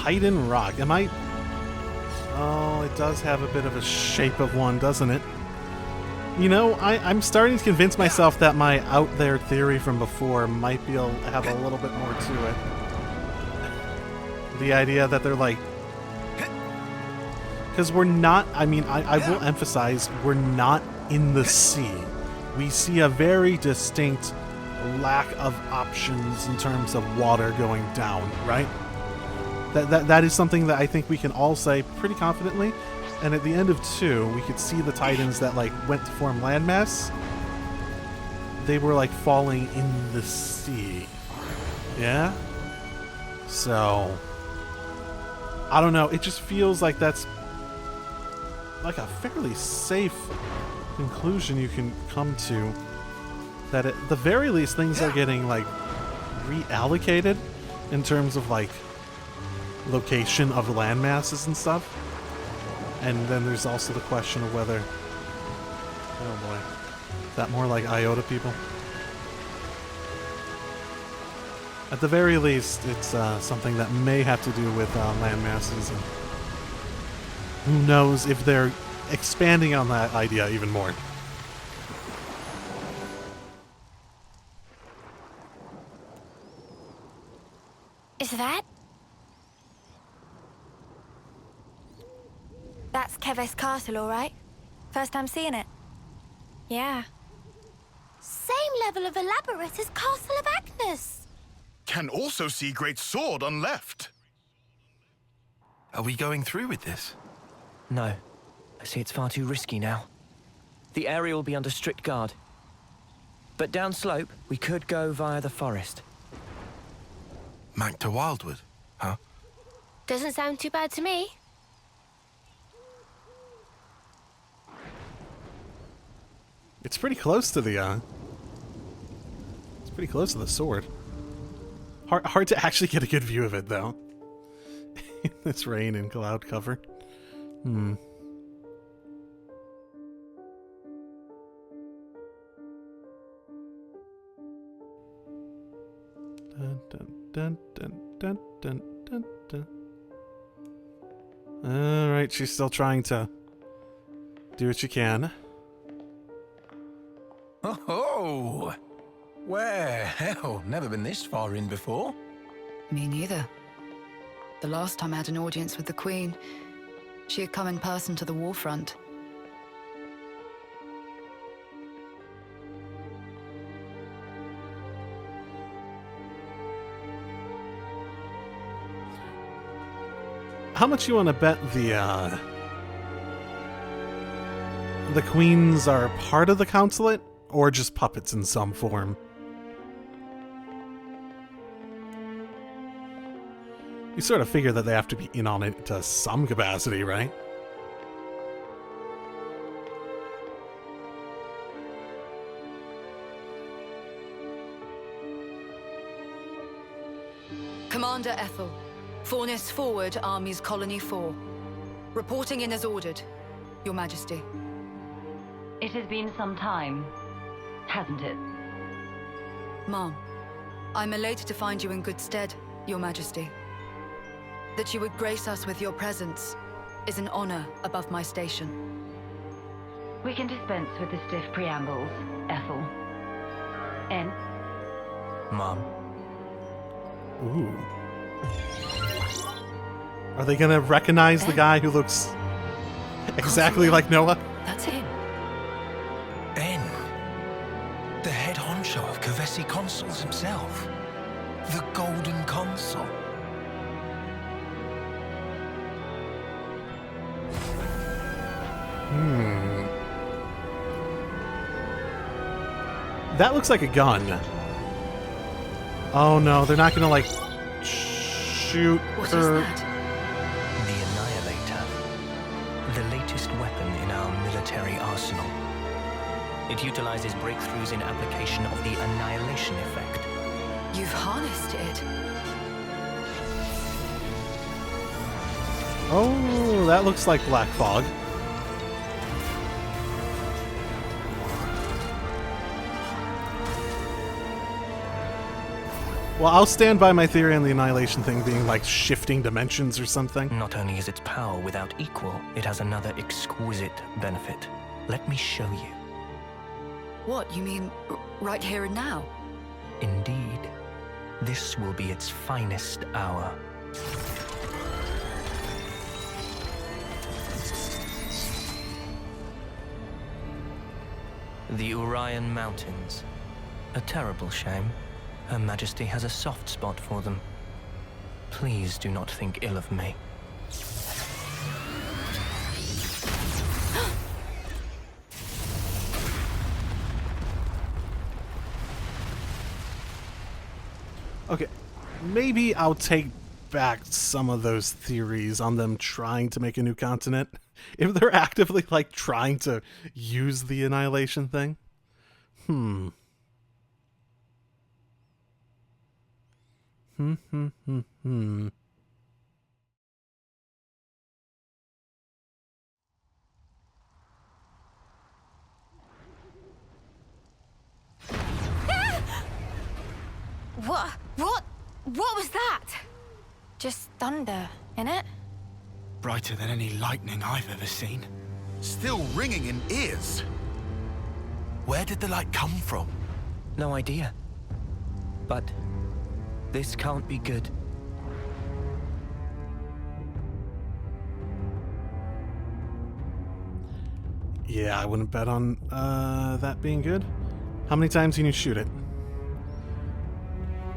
Titan rock. Am I... Oh, it does have a bit of a shape of one, doesn't it? You know, I'm starting to convince myself that my out there theory from before might have a little bit more to it. The idea that they're like... Because we're not... I mean, I will emphasize, we're not in the sea. We see a very distinct lack of options in terms of water going down, right? That is something that I think we can all say pretty confidently. And at the end of 2, we could see the Titans that like went to form landmass. They were like falling in the sea. Yeah? So I don't know, it just feels like that's like a fairly safe conclusion you can come to. That at the very least things are getting like reallocated in terms of like location of land masses and stuff. And then there's also the question of whether... Oh boy. Is that more like Iota people? At the very least, it's something that may have to do with land masses. And who knows if they're expanding on that idea even more. Is that? That's Keves Castle, all right? First time seeing it. Yeah. Same level of elaborate as Castle of Agnes. Can also see Great Sword on left. Are we going through with this? No. I see it's far too risky now. The area will be under strict guard. But downslope, we could go via the forest. Back to Wildwood, huh? Doesn't sound too bad to me. It's pretty close to the, It's pretty close to the sword. Hard to actually get a good view of it, though. In this rain and cloud cover. Hmm. Dun, dun, dun, dun, dun, dun, dun, dun. Alright, she's still trying to do what she can. Oh! Where? Hell, never been this far in before. Me neither. The last time I had an audience with the Queen, she had come in person to the war front. How much you want to bet the queens are part of the consulate, or just puppets in some form? You sort of figure that they have to be in on it to some capacity, right? Commander Ethel, Fornis forward, Armies Colony 4. Reporting in as ordered, Your Majesty. It has been some time, hasn't it? Ma'am, I'm elated to find you in good stead, Your Majesty. That you would grace us with your presence is an honor above my station. We can dispense with the stiff preambles, Ethel. N? Mom. Ooh. Are they gonna recognize the guy who looks exactly like Noah? That's him. N. The head honcho of Kavesi Consuls himself. The Golden Consul. That looks like a gun. Oh no, they're not gonna like shoot What her. is that? The Annihilator. The latest weapon in our military arsenal. It utilizes breakthroughs in application of the Annihilation effect. You've harnessed it. Oh, that looks like Black Fog. Well, I'll stand by my theory on the Annihilation thing being like shifting dimensions or something. Not only is its power without equal, it has another exquisite benefit. Let me show you. What, you mean right here and now? Indeed. This will be its finest hour. The Orion Mountains. A terrible shame. Her Majesty has a soft spot for them. Please do not think ill of me. Okay, maybe I'll take back some of those theories on them trying to make a new continent. If they're actively, like, trying to use the Annihilation thing. What was that? Just thunder, innit? Brighter than any lightning I've ever seen. Still ringing in ears. Where did the light come from? No idea. But this can't be good. Yeah, I wouldn't bet on that being good. How many times can you shoot it?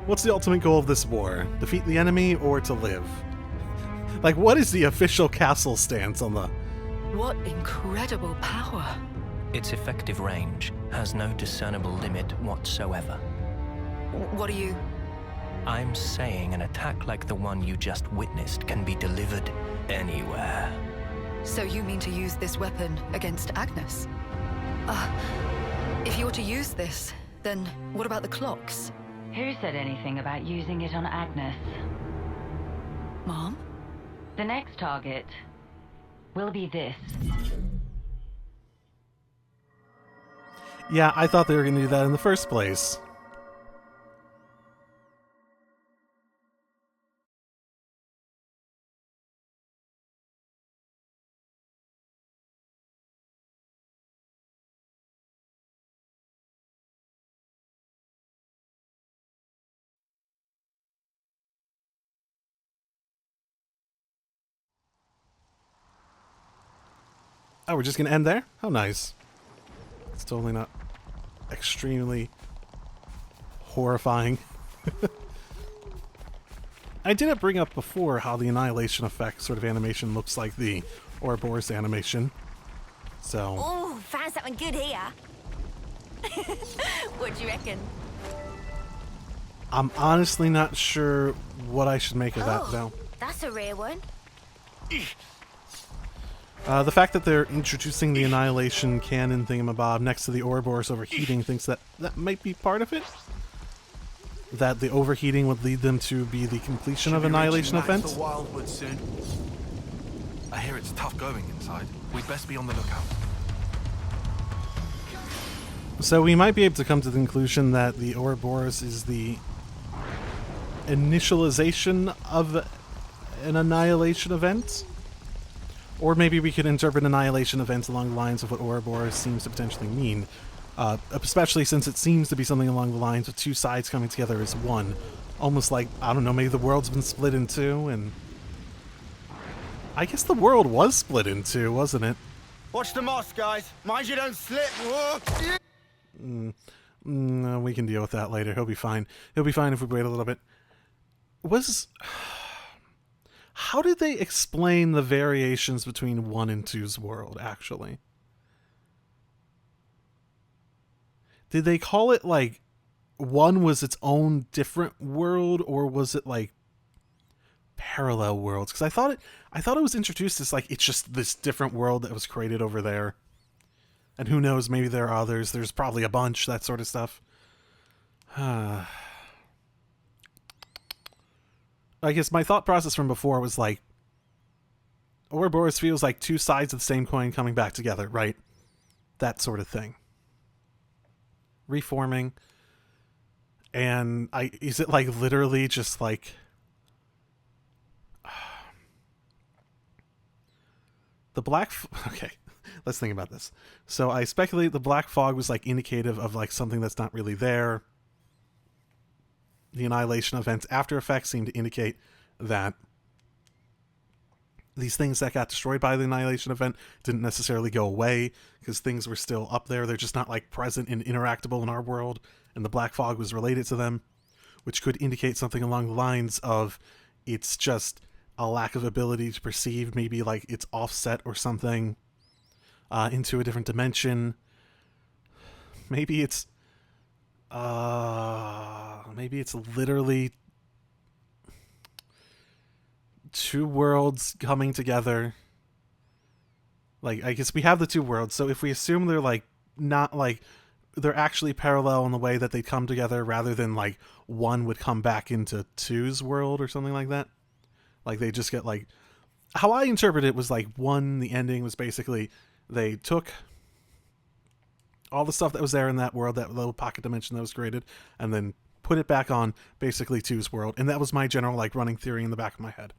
What's the ultimate goal of this war? Defeat the enemy or to live? Like, what is the official castle stance on the... What incredible power. Its effective range has no discernible limit whatsoever. What are you... I'm saying an attack like the one you just witnessed can be delivered anywhere. So you mean to use this weapon against Agnes? If you were to use this, then what about the clocks? Who said anything about using it on Agnes? Mom? The next target will be this. Yeah, I thought they were going to do that in the first place. Oh, we're just going to end there? How nice. It's totally not extremely horrifying. I didn't bring up before how the Annihilation effect sort of animation looks like the Ouroboros animation. So... Oh, found something good here. What do you reckon? I'm honestly not sure what I should make of that, though. That's a rare one. The fact that they're introducing the Annihilation cannon thingamabob next to the Ouroboros overheating thinks that that might be part of it? That the overheating would lead them to be the completion of Annihilation events? Wildwood soon. I hear it's tough going inside. We'd best be on the lookout. So we might be able to come to the conclusion that the Ouroboros is the initialization of an Annihilation event? Or maybe we could interpret Annihilation events along the lines of what Ouroboros seems to potentially mean. Especially since it seems to be something along the lines of two sides coming together as one. Almost like, I don't know, maybe the world's been split in two, and... I guess the world was split in two, wasn't it? Watch the moss, guys. Mind you don't slip. No, we can deal with that later. He'll be fine. He'll be fine if we wait a little bit. How did they explain the variations between 1 and 2's world, actually? Did they call it, like, 1 was its own different world, or was it, like, parallel worlds? Because I thought it was introduced as, like, it's just this different world that was created over there. And who knows, maybe there are others. There's probably a bunch, that sort of stuff. I guess my thought process from before was like, Ouroboros feels like two sides of the same coin coming back together, right? That sort of thing. Reforming. And is it like literally just like the okay, let's think about this. So I speculate the black fog was like indicative of like something that's not really there. The Annihilation event's after effects seem to indicate that these things that got destroyed by the Annihilation event didn't necessarily go away because things were still up there. They're just not like present and interactable in our world, and the black fog was related to them, which could indicate something along the lines of it's just a lack of ability to perceive, maybe like it's offset or something into a different dimension. Maybe it's literally two worlds coming together. Like, I guess we have the two worlds, so if we assume they're like not like they're actually parallel in the way that they come together rather than like one would come back into two's world or something like that. Like they just get like, how I interpret it was like one, the ending was basically they took all the stuff that was there in that world, that little pocket dimension that was created, and then put it back on basically two's world. And that was my general like running theory in the back of my head.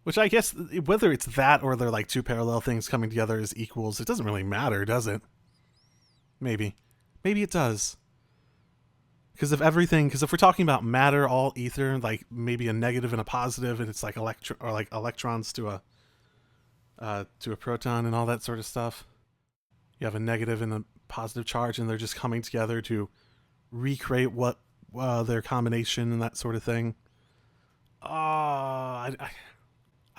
Which I guess whether it's that or they're like two parallel things coming together as equals, it doesn't really matter, does it? Maybe it does. Because if we're talking about matter, all ether, like maybe a negative and a positive, and it's like electrons to a proton and all that sort of stuff. You have a negative and a positive charge, and they're just coming together to recreate what their combination and that sort of thing. I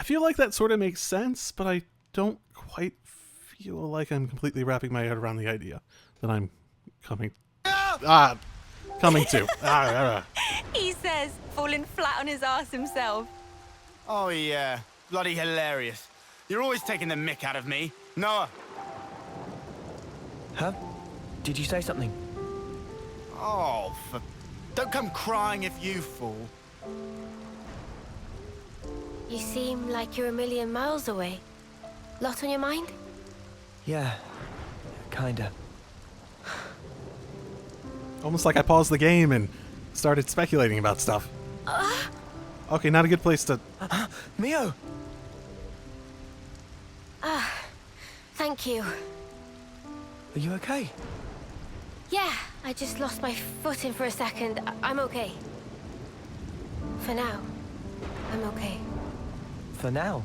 feel like that sort of makes sense, but I don't quite feel like I'm completely wrapping my head around the idea that I'm coming to. He says, falling flat on his ass himself. Oh yeah, bloody hilarious. You're always taking the mick out of me. Noah. Huh? Did you say something? Oh, don't come crying if you fall. You seem like you're a million miles away. Lot on your mind? Yeah, kinda. Almost like I paused the game and started speculating about stuff. Okay, not a good place to... Mio! Thank you. Are you okay? Yeah, I just lost my footing for a second. I'm okay. For now, I'm okay. For now?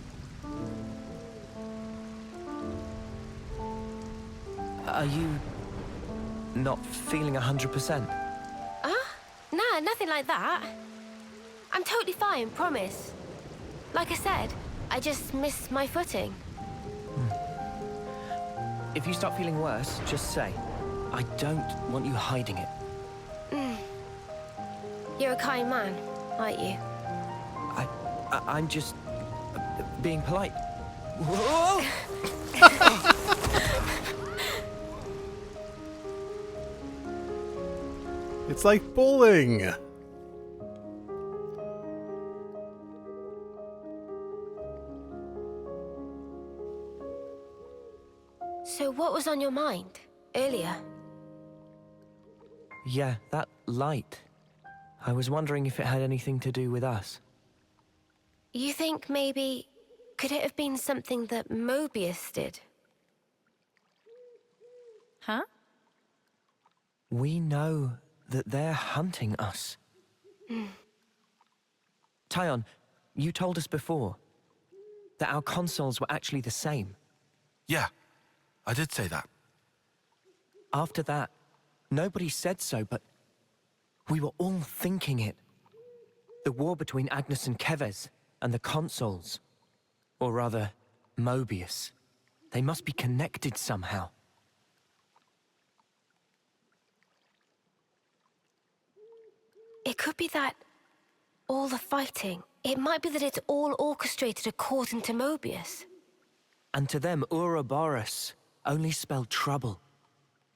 Are you not feeling 100%? Nah, nothing like that. I'm totally fine, promise. Like I said, I just missed my footing. If you start feeling worse, just say. I don't want you hiding it. You're a kind man, aren't you? I'm just being polite. Whoa! It's like bowling. So what was on your mind earlier? Yeah, that light. I was wondering if it had anything to do with us. You think maybe... could it have been something that Mobius did? Huh? We know that they're hunting us. Tyon, you told us before that our consoles were actually the same. Yeah, I did say that. After that, nobody said so, but we were all thinking it. The war between Agnes and Kevez and the consoles. Or rather, Mobius. They must be connected somehow. It could be that all the fighting, it might be that it's all orchestrated according to Mobius. And to them, Ouroboros only spelled trouble.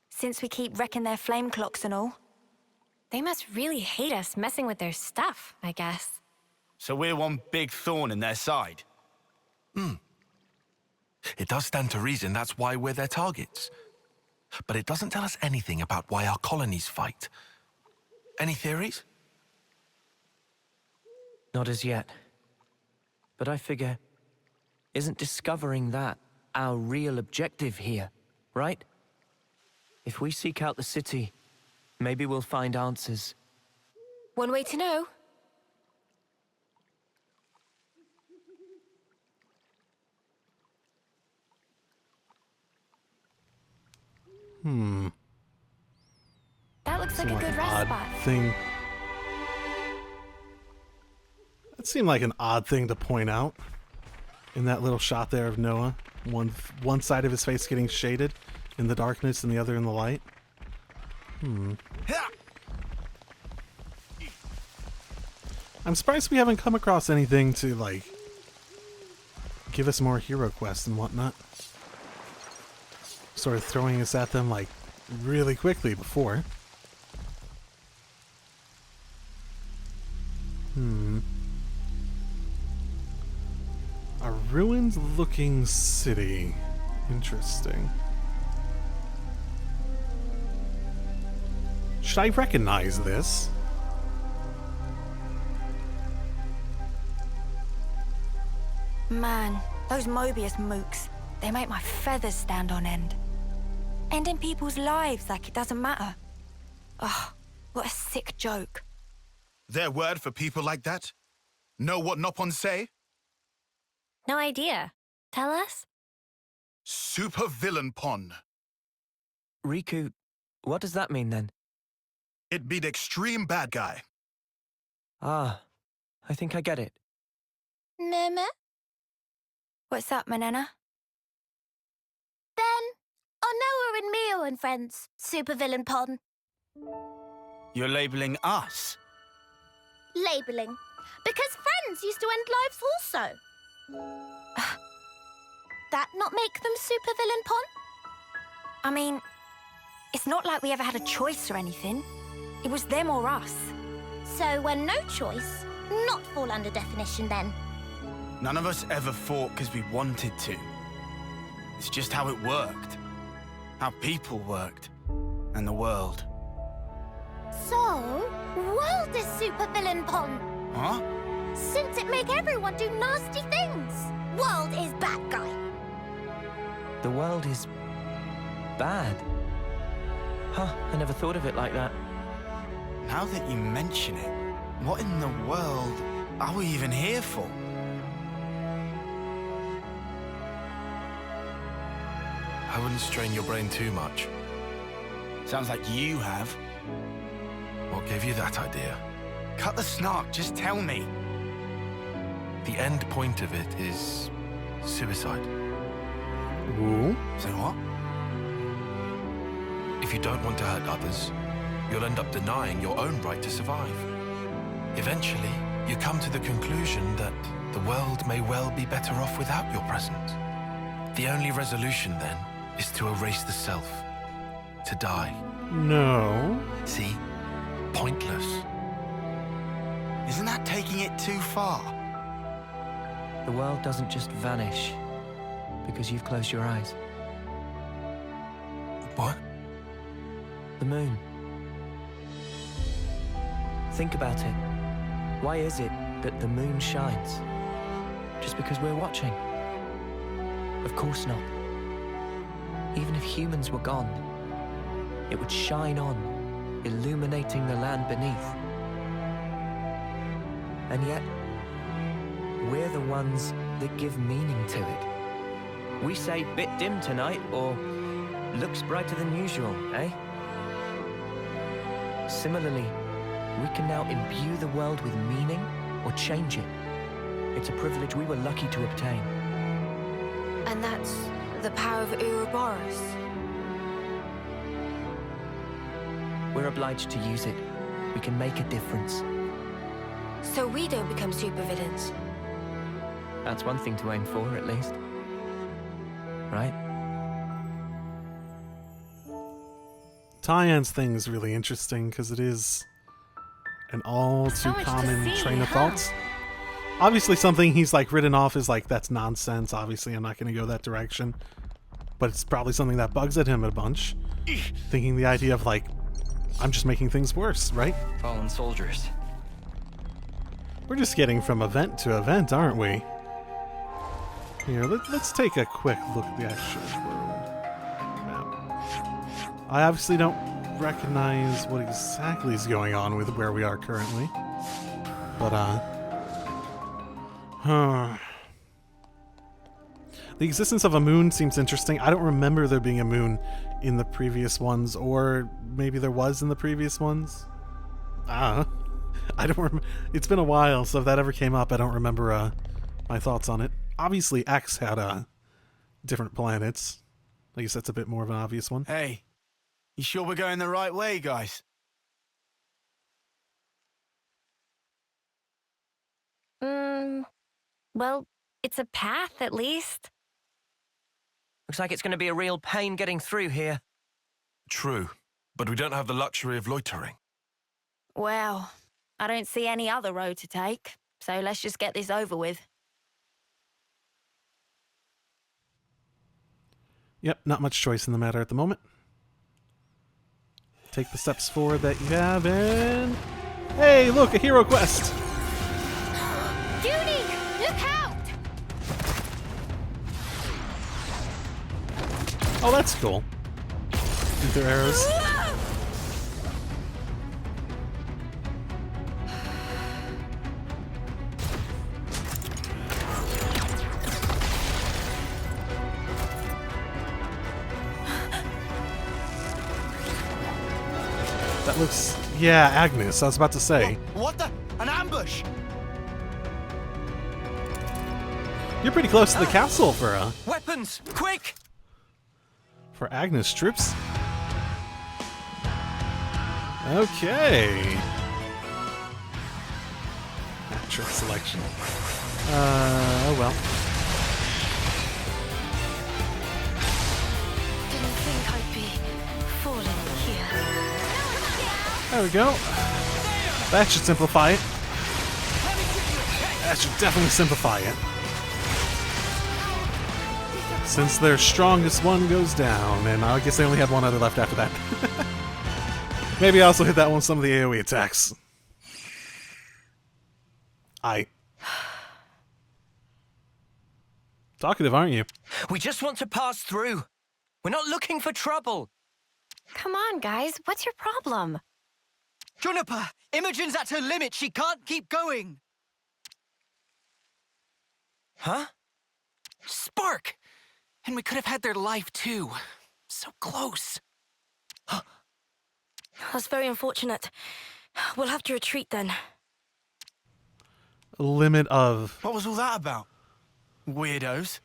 Since we keep wrecking their flame clocks and all. They must really hate us messing with their stuff, I guess. So we're one big thorn in their side. It does stand to reason that's why we're their targets. But it doesn't tell us anything about why our colonies fight. Any theories? Not as yet. But I figure, isn't discovering that our real objective here, right? If we seek out the city, maybe we'll find answers. One way to know. That looks like a Seemed good an rest odd spot. thing. That seemed like an odd thing to point out in that little shot there of Noah. One side of his face getting shaded in the darkness and the other in the light. I'm surprised we haven't come across anything to, like, give us more hero quests and whatnot. Sort of throwing us at them, like, really quickly before. A ruined-looking city. Interesting. Should I recognize this? Man, those Mobius mooks, they make my feathers stand on end. Ending people's lives like it doesn't matter. Ugh, what a sick joke. Their word for people like that? Know what Nopon say? No idea. Tell us? Super villain pon. Riku, what does that mean then? It be the extreme bad guy. Ah, I think I get it. Neme? What's up, Manana? Ben, Noah and Mio and friends. Supervillain Pon. You're labeling us? Labeling. Because friends used to end lives also. That not make them supervillain Pon? I mean, it's not like we ever had a choice or anything. It was them or us. So when no choice, not fall under definition then. None of us ever fought because we wanted to. It's just how it worked. How people worked. And the world. So, world is supervillain Pon. Huh? Since it make everyone do nasty things. World is bad guy. The world is bad. Huh, I never thought of it like that. Now that you mention it, what in the world are we even here for? I wouldn't strain your brain too much. Sounds like you have. What gave you that idea? Cut the snark, just tell me. The end point of it is suicide. Ooh. So what? If you don't want to hurt others, you'll end up denying your own right to survive. Eventually, you come to the conclusion that the world may well be better off without your presence. The only resolution then is to erase the self, to die. No. See? Pointless. Isn't that taking it too far? The world doesn't just vanish because you've closed your eyes. What? The moon. Think about it. Why is it that the moon shines? Just because we're watching? Of course not. Even if humans were gone, it would shine on, illuminating the land beneath. And yet, we're the ones that give meaning to it. We say bit dim tonight, or looks brighter than usual, eh? Similarly, we can now imbue the world with meaning or change it. It's a privilege we were lucky to obtain. And that's the power of Ouroboros. We're obliged to use it. We can make a difference. So we don't become supervillains. That's one thing to aim for, at least. Right? Tyan's thing is really interesting because it is an all So too much to common see, train of huh? thoughts. Obviously something he's like written off as like, that's nonsense. Obviously I'm not going to go that direction. But it's probably something that bugs at him a bunch. Thinking the idea of like I'm just making things worse, right? Fallen soldiers. We're just getting from event to event, aren't we? Here, let's take a quick look at the actual world map. I obviously don't recognize what exactly is going on with where we are currently. But, the existence of a moon seems interesting. I don't remember there being a moon in the previous ones, or maybe there was in the previous ones. I don't remember. It's been a while, so if that ever came up, I don't remember my thoughts on it. Obviously, X had different planets. I guess that's a bit more of an obvious one. Hey, you sure we're going the right way, guys? Well, it's a path at least. Looks like it's going to be a real pain getting through here. True, but we don't have the luxury of loitering. Well, I don't see any other road to take, so let's just get this over with. Yep, not much choice in the matter at the moment. Take the steps forward that you have, and... Hey, look, a hero quest! Judy, look out! Oh, that's cool. Ether arrows. That looks... Yeah, Agnes, I was about to say. What the? An ambush? You're pretty close to the castle for Weapons! Quick! for Agnes troops. Okay. Natural selection. Oh well. Didn't think I'd be falling here. There we go. That should simplify it. That should definitely simplify it. Since their strongest one goes down, and I guess they only had one other left after that. Maybe I also hit that one with some of the AoE attacks. Talkative, aren't you? We just want to pass through. We're not looking for trouble. Come on, guys. What's your problem? Juniper, Imogen's at her limit. She can't keep going. Huh? Spark! And we could have had their life too. So close. That's very unfortunate. We'll have to retreat then. Limit of What was all that about? Weirdos.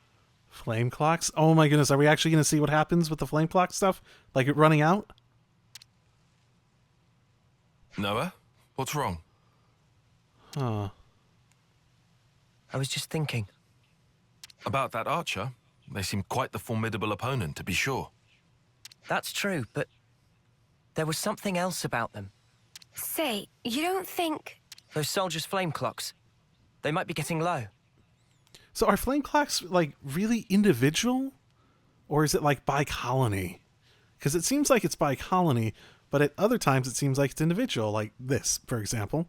flame clocks? Oh my goodness, are we actually going to see what happens with the flame clock stuff? Like it running out? Noah, what's wrong? Huh. I was just thinking. About that archer? They seem quite the formidable opponent, to be sure. That's true, but there was something else about them. Say, you don't think... Those soldiers' flame clocks. They might be getting low. So are flame clocks like really individual? Or is it like by colony? Because it seems like it's by colony, but at other times it seems like it's individual, like this, for example.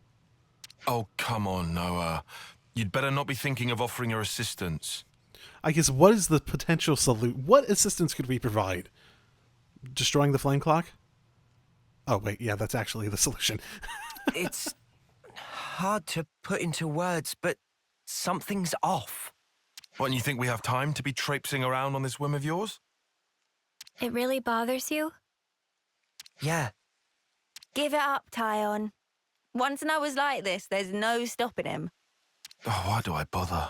Oh, come on, Noah. You'd better not be thinking of offering her assistance. I guess what is the potential solution? What assistance could we provide? Destroying the flame clock? Oh, wait, yeah, that's actually the solution. It's hard to put into words, but something's off. What, and you think we have time to be traipsing around on this whim of yours? It really bothers you? Yeah. Give it up, Tyon. Once Noah's like this, there's no stopping him. Oh, why do I bother?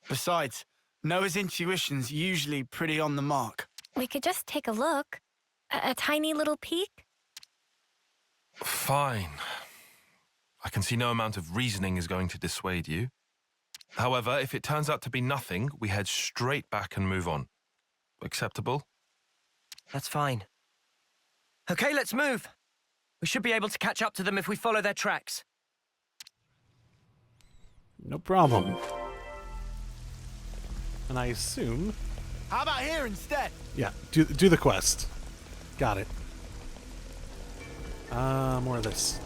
Besides, Noah's intuition's usually pretty on the mark. We could just take a look. A tiny little peek? Fine. I can see no amount of reasoning is going to dissuade you. However, if it turns out to be nothing, we head straight back and move on. Acceptable? That's fine. Okay, let's move. We should be able to catch up to them if we follow their tracks. No problem. And I assume... How about here instead? Yeah, do the quest. Got it. More of this.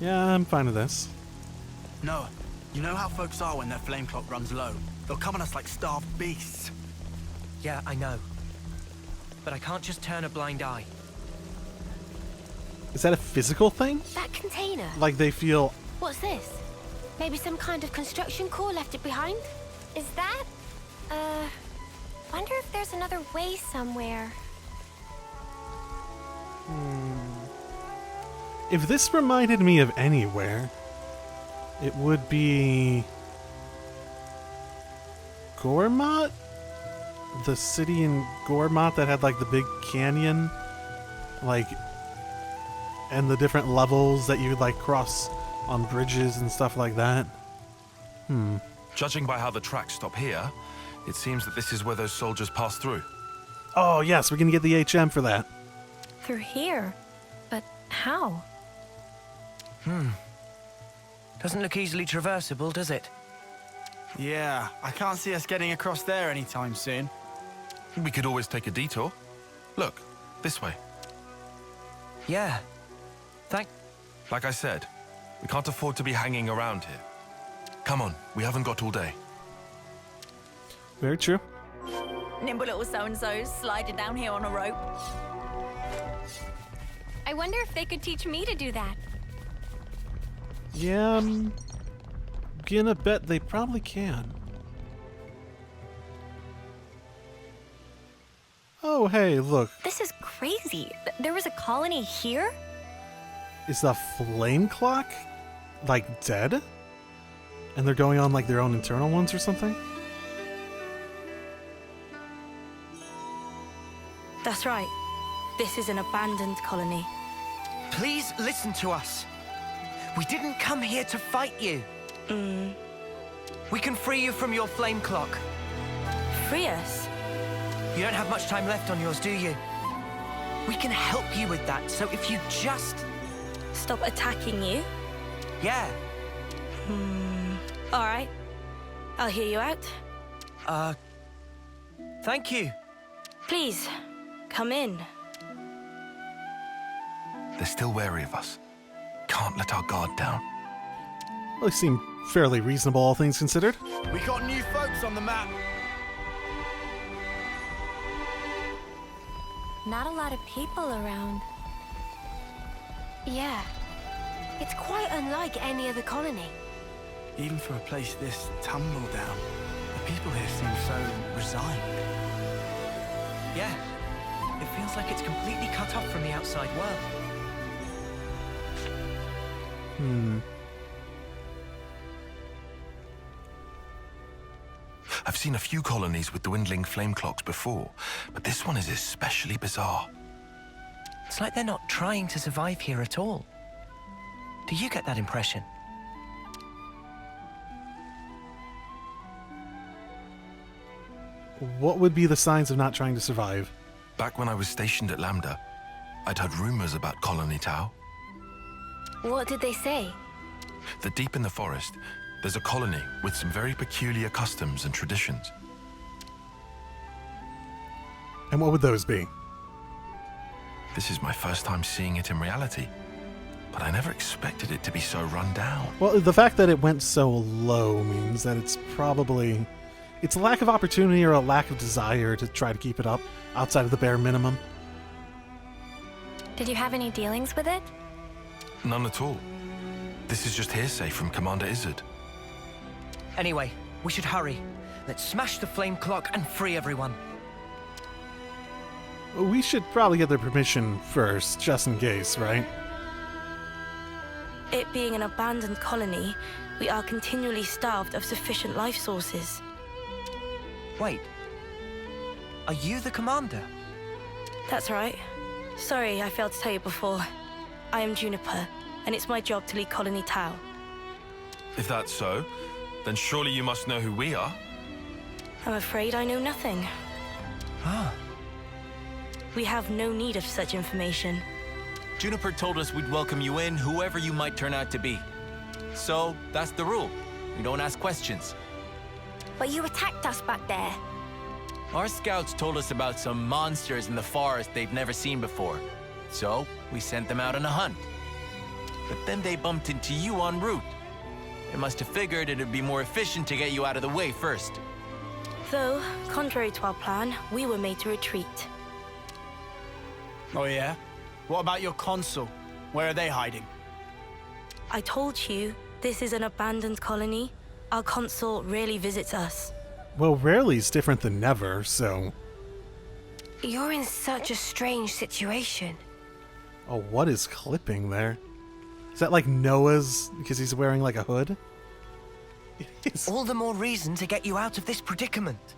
Yeah, I'm fine with this. No, you know how folks are when their flame clock runs low? They'll come on us like starved beasts. Yeah, I know. But I can't just turn a blind eye. Is that a physical thing? That container. Like they feel... What's this? Maybe some kind of construction core left it behind? Is that? Wonder if there's another way somewhere. If this reminded me of anywhere, it would be... Gormat? The city in Gormat that had like the big canyon? Like... And the different levels that you would like cross on bridges and stuff like that. Judging by how the tracks stop here, it seems that this is where those soldiers passed through. Oh yes, we're gonna get the HM for that. Through here? But how? Doesn't look easily traversable, does it? Yeah, I can't see us getting across there anytime soon. We could always take a detour. Look, this way. Yeah. Like I said, we can't afford to be hanging around here. Come on, we haven't got all day. Very true. Nimble little so-and-sos sliding down here on a rope. I wonder if they could teach me to do that. Yeah, I'm gonna bet they probably can. Oh, hey, look. This is crazy. There was a colony here? Is the flame clock, like, dead? And they're going on, like, their own internal ones or something? That's right. This is an abandoned colony. Please listen to us. We didn't come here to fight you. We can free you from your flame clock. Free us? You don't have much time left on yours, do you? We can help you with that, so if you just... Stop attacking you? Yeah. All right. I'll hear you out. Thank you. Please, come in. They're still wary of us. Can't let our guard down. Well, they seem fairly reasonable, all things considered. We got new folks on the map. Not a lot of people around. Yeah. It's quite unlike any other colony. Even for a place this tumble down, the people here seem so resigned. Yeah. It feels like it's completely cut off from the outside world. I've seen a few colonies with dwindling flame clocks before, but this one is especially bizarre. It's like they're not trying to survive here at all. Do you get that impression? What would be the signs of not trying to survive? Back when I was stationed at Lambda, I'd heard rumors about Colony Tau. What did they say? That deep in the forest, there's a colony with some very peculiar customs and traditions. And what would those be? This is my first time seeing it in reality, but I never expected it to be so run down. Well, the fact that it went so low means that it's probably... It's a lack of opportunity or a lack of desire to try to keep it up outside of the bare minimum. Did you have any dealings with it? None at all. This is just hearsay from Commander Izzard. Anyway, we should hurry. Let's smash the flame clock and free everyone. We should probably get their permission first, just in case, right? It being an abandoned colony, we are continually starved of sufficient life sources. Wait. Are you the commander? That's right. Sorry, I failed to tell you before. I am Juniper, and it's my job to lead Colony Tau. If that's so, then surely you must know who we are. I'm afraid I know nothing. Ah. We have no need of such information. Juniper told us we'd welcome you in, whoever you might turn out to be. So, that's the rule. We don't ask questions. But you attacked us back there. Our scouts told us about some monsters in the forest they've never seen before. So, we sent them out on a hunt. But then they bumped into you en route. They must have figured it'd be more efficient to get you out of the way first. Though, contrary to our plan, we were made to retreat. Oh yeah? What about your consul? Where are they hiding? I told you, this is an abandoned colony. Our consul rarely visits us. Well, rarely's different than never, so... You're in such a strange situation. Oh, what is clipping there? Is that like Noah's, because he's wearing like a hood? All the more reason to get you out of this predicament.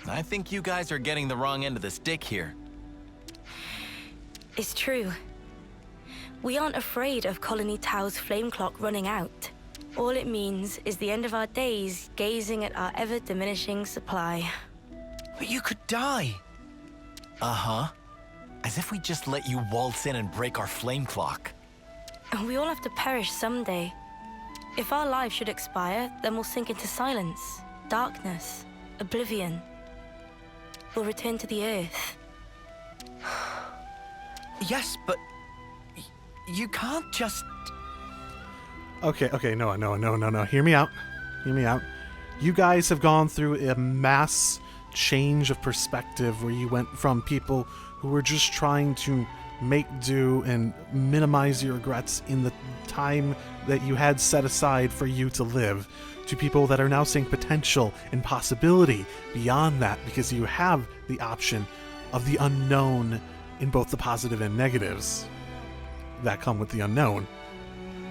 I think you guys are getting the wrong end of the stick here. It's true. We aren't afraid of Colony Tao's flame clock running out. All it means is the end of our days gazing at our ever-diminishing supply. But you could die. Uh-huh. As if we just let you waltz in and break our flame clock. And we all have to perish someday. If our lives should expire, then we'll sink into silence, darkness, oblivion. We'll return to the Earth. Yes, but... you can't just... Okay, no. Hear me out. You guys have gone through a mass change of perspective where you went from people who were just trying to make do and minimize your regrets in the time that you had set aside for you to live, to people that are now seeing potential and possibility beyond that because you have the option of the unknown in both the positive and negatives that come with the unknown.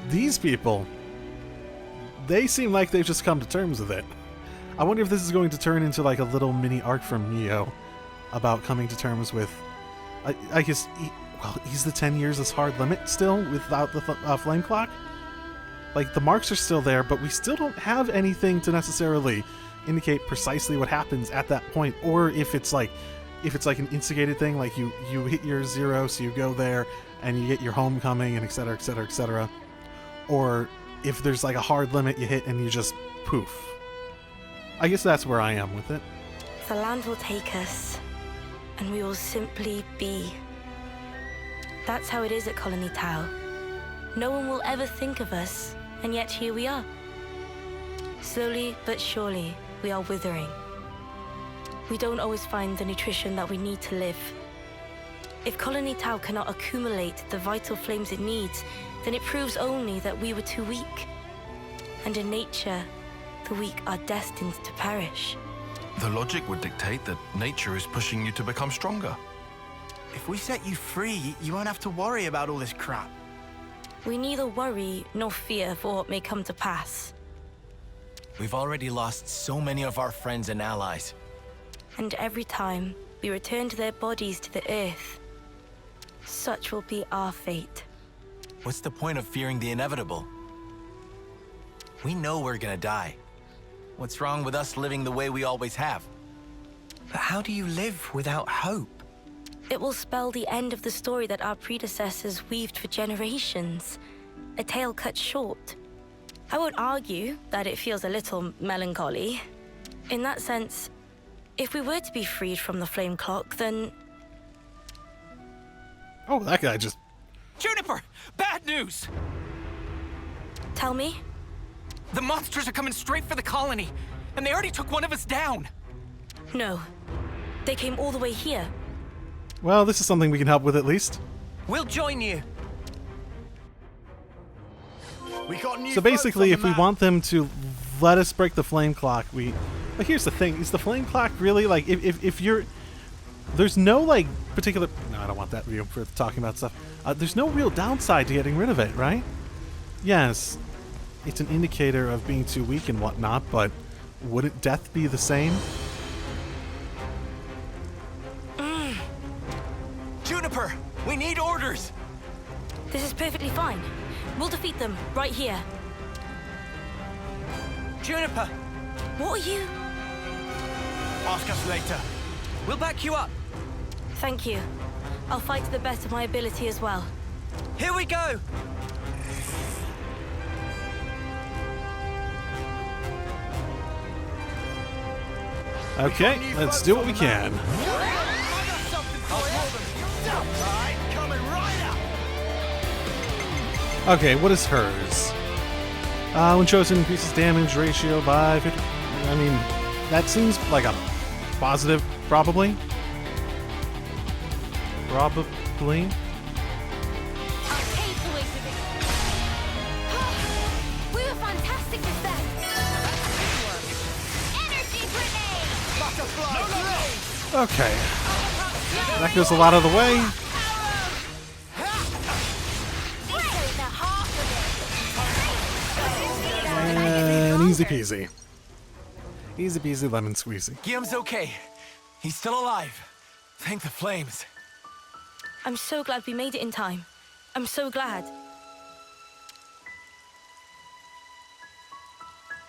These people, they seem like they've just come to terms with it. I wonder if this is going to turn into like a little mini arc from Neo about coming to terms with, I guess, he's the 10 years as hard limit still without the flame clock? Like, the marks are still there, but we still don't have anything to necessarily indicate precisely what happens at that point, or if it's like an instigated thing, like you hit your 0, so you go there and you get your homecoming and etc, etc, etc. Or if there's like a hard limit you hit and you just poof. I guess that's where I am with it. The land will take us, and we will simply be. That's how it is at Colony Tau. No one will ever think of us, and yet here we are. Slowly but surely, we are withering. We don't always find the nutrition that we need to live. If Colony Tau cannot accumulate the vital flames it needs, then it proves only that we were too weak. And in nature, the weak are destined to perish. The logic would dictate that nature is pushing you to become stronger. If we set you free, you won't have to worry about all this crap. We neither worry nor fear for what may come to pass. We've already lost so many of our friends and allies. And every time we return to their bodies to the Earth, such will be our fate. What's the point of fearing the inevitable? We know we're gonna die. What's wrong with us living the way we always have? But how do you live without hope? It will spell the end of the story that our predecessors weaved for generations. A tale cut short. I won't argue that it feels a little melancholy. In that sense, if we were to be freed from the flame clock, then... Oh, that guy just... Juniper! Bad news! Tell me? The monsters are coming straight for the colony, and they already took one of us down. No. They came all the way here. Well, this is something we can help with at least. We'll join you. We got new So basically, if we map. want them to let us break the flame clock, we... But here's the thing, is the flame clock really, like, if you're... There's no, like, particular... No, I don't want that view for talking about stuff. There's no real downside to getting rid of it, right? Yes, it's an indicator of being too weak and whatnot, but wouldn't death be the same? Juniper, we need orders! This is perfectly fine. We'll defeat them right here. Juniper, What are you? Ask us later. we'll back you up. Thank you. I'll fight to the best of my ability as well. Here we go. Okay, let's do what we can. Alright, coming right Okay, what is hers? When chosen, increases damage ratio by 50. I mean, that seems like a positive, probably. Probably. We were fantastic with that. Energy grenade! Okay. That goes a lot of the way. And easy peasy. Easy peasy lemon squeezy. Guillaume's okay. He's still alive. Thank the flames. I'm so glad we made it in time. I'm so glad.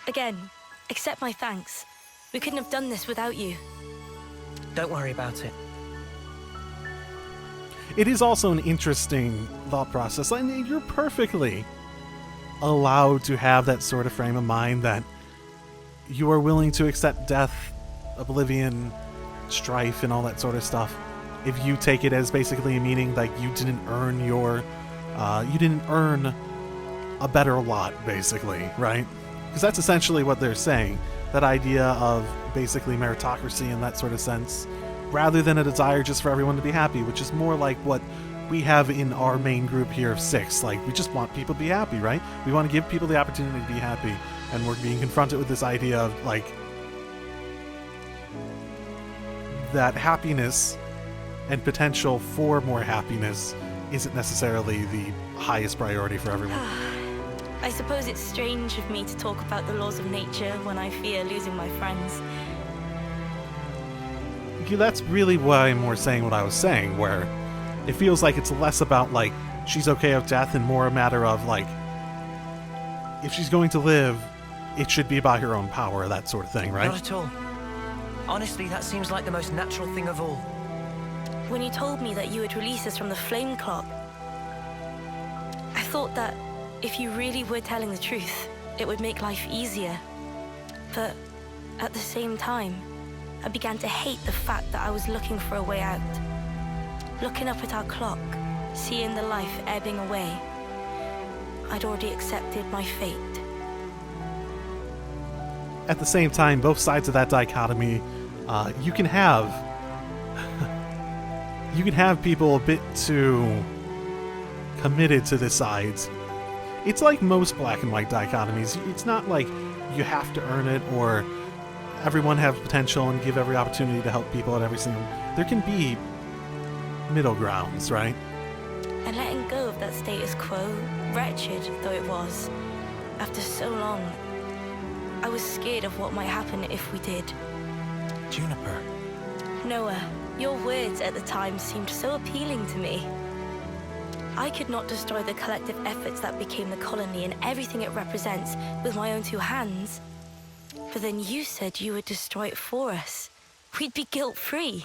Again, accept my thanks. We couldn't have done this without you. Don't worry about it. It is also an interesting thought process, and you're perfectly allowed to have that sort of frame of mind that you are willing to accept death, oblivion, strife, and all that sort of stuff if you take it as basically a meaning like you didn't earn a better lot, basically, right? Because that's essentially what they're saying. That idea of basically meritocracy in that sort of sense, rather than a desire just for everyone to be happy, which is more like what we have in our main group here of 6. Like, we just want people to be happy, right? We want to give people the opportunity to be happy, and we're being confronted with this idea of, like, that happiness and potential for more happiness isn't necessarily the highest priority for everyone. I suppose it's strange of me to talk about the laws of nature when I fear losing my friends. Yeah, that's really why I'm more saying what I was saying, where it feels like it's less about, like, she's okay with death and more a matter of, like, if she's going to live, it should be about her own power, that sort of thing, right? Not at all. Honestly, that seems like the most natural thing of all. When you told me that you would release us from the flame clock, I thought that if you really were telling the truth, it would make life easier. But at the same time, I began to hate the fact that I was looking for a way out. Looking up at our clock, seeing the life ebbing away, I'd already accepted my fate. At the same time, both sides of that dichotomy, you can have people a bit too committed to the sides. It's like most black and white dichotomies. It's not like you have to earn it or everyone have potential and give every opportunity to help people at every single... There can be middle grounds, right? And letting go of that status quo, wretched though it was, after so long, I was scared of what might happen if we did. Juniper. Noah, your words at the time seemed so appealing to me. I could not destroy the collective efforts that became the colony and everything it represents with my own 2 hands. But then you said you would destroy it for us. We'd be guilt-free.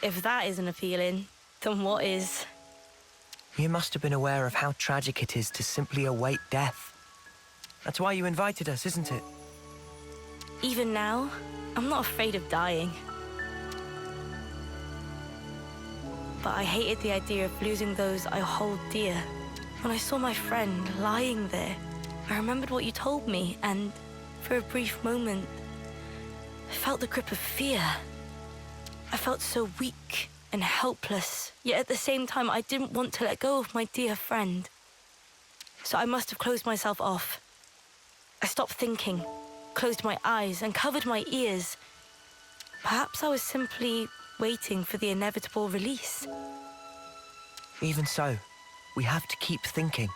If that isn't appealing, then what is? You must have been aware of how tragic it is to simply await death. That's why you invited us, isn't it? Even now, I'm not afraid of dying. But I hated the idea of losing those I hold dear. When I saw my friend lying there, I remembered what you told me, and for a brief moment, I felt the grip of fear. I felt so weak and helpless, yet at the same time, I didn't want to let go of my dear friend. So I must have closed myself off. I stopped thinking, closed my eyes, and covered my ears. Perhaps I was simply waiting for the inevitable release. Even so, we have to keep thinking.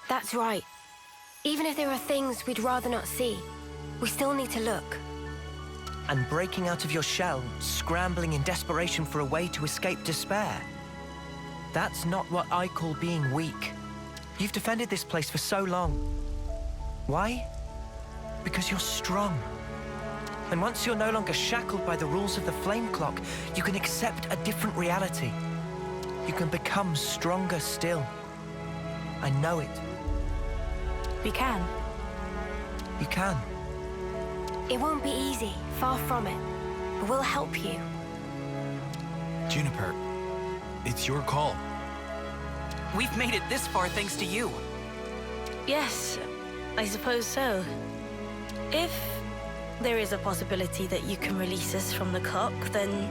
That's right. Even if there are things we'd rather not see, we still need to look. And breaking out of your shell, scrambling in desperation for a way to escape despair. That's not what I call being weak. You've defended this place for so long. Why? Because you're strong. And once you're no longer shackled by the rules of the flame clock, you can accept a different reality. You can become stronger still. I know it. We can. You can. It won't be easy, far from it. But we'll help you. Juniper, it's your call. We've made it this far thanks to you. Yes, I suppose so. If there is a possibility that you can release us from the cock, then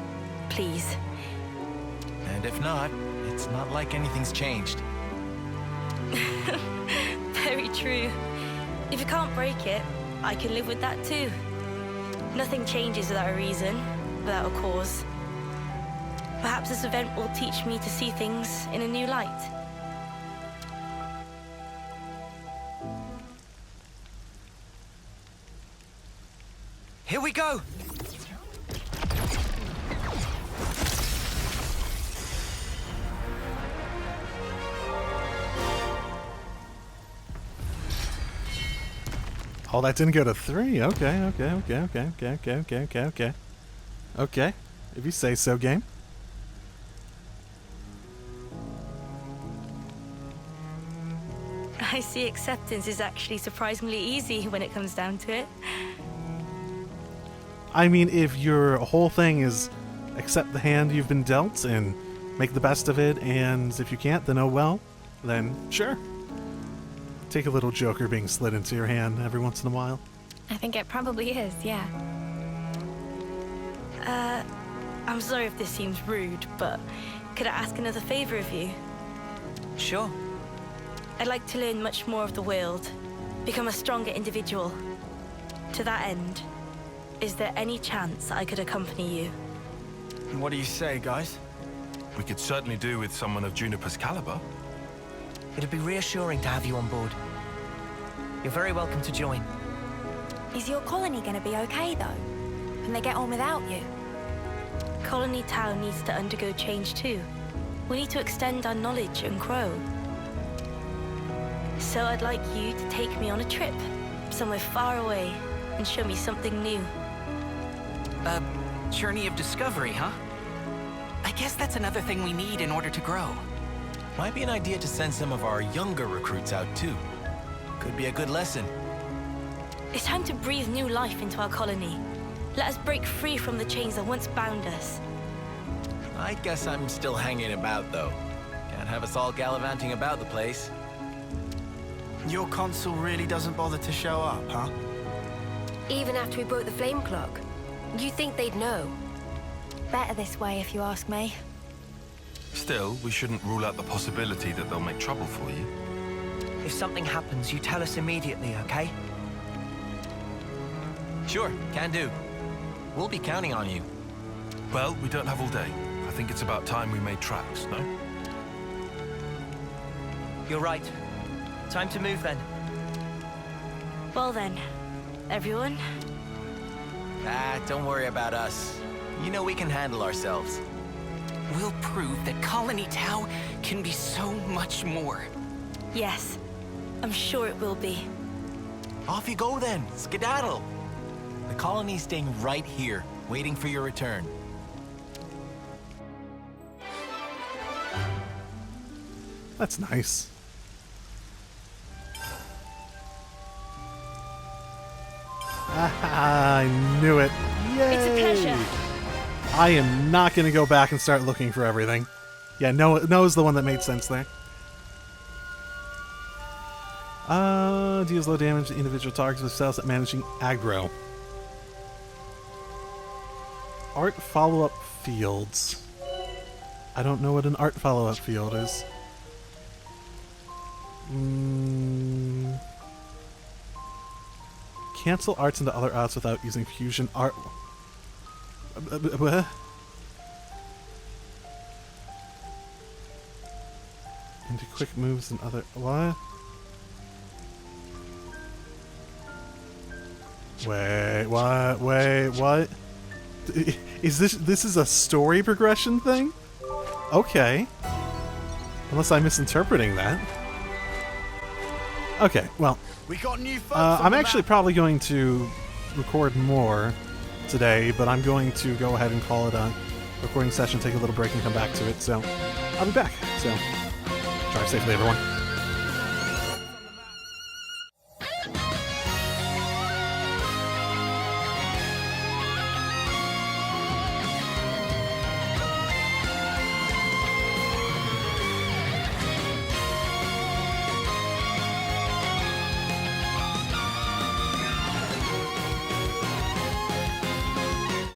please. And if not, it's not like anything's changed. Very true. If you can't break it, I can live with that too. Nothing changes without a reason, without a cause. Perhaps this event will teach me to see things in a new light. Here we go! Oh, that didn't go to 3. Okay. Okay, if you say so, game. I see acceptance is actually surprisingly easy when it comes down to it. I mean, if your whole thing is accept the hand you've been dealt and make the best of it, and if you can't, then oh well, then sure. Take a little joker being slid into your hand every once in a while. I think it probably is, yeah. I'm sorry if this seems rude, but could I ask another favor of you? Sure. I'd like to learn much more of the world, become a stronger individual. To that end, is there any chance I could accompany you? What do you say, guys? We could certainly do with someone of Juniper's caliber. It'd be reassuring to have you on board. You're very welcome to join. Is your colony gonna be okay, though? Can they get on without you? Colony Tau needs to undergo change too. We need to extend our knowledge and grow. So I'd like you to take me on a trip, somewhere far away, and show me something new. A journey of discovery, huh? I guess that's another thing we need in order to grow. Might be an idea to send some of our younger recruits out too. Could be a good lesson. It's time to breathe new life into our colony. Let us break free from the chains that once bound us. I guess I'm still hanging about though. Can't have us all gallivanting about the place. Your consul really doesn't bother to show up, huh? Even after we broke the flame clock, you think they'd know? Better this way, if you ask me. Still, we shouldn't rule out the possibility that they'll make trouble for you. If something happens, you tell us immediately, okay? Sure, can do. We'll be counting on you. Well, we don't have all day. I think it's about time we made tracks, no? You're right. Time to move then. Well then, everyone. Don't worry about us. You know we can handle ourselves. We'll prove that Colony Tau can be so much more. Yes, I'm sure it will be. Off you go then, skedaddle. The colony's staying right here, waiting for your return. That's nice. I knew it. Yay! It's a pleasure. I am not going to go back and start looking for everything. Yeah, Noah's the one that made sense there. Deals low damage to individual targets with cells at managing aggro. Art follow-up fields. I don't know what an art follow-up field is. Cancel arts into other arts without using fusion art. What? Into quick moves and other. What? Wait, what? Wait, what? Is this is a story progression thing? Okay. Unless I'm misinterpreting that. Okay, well, We got new folks I'm actually probably going to record more today, but I'm going to go ahead and call it a recording session, take a little break, and come back to it. So I'll be back. So drive safely, everyone.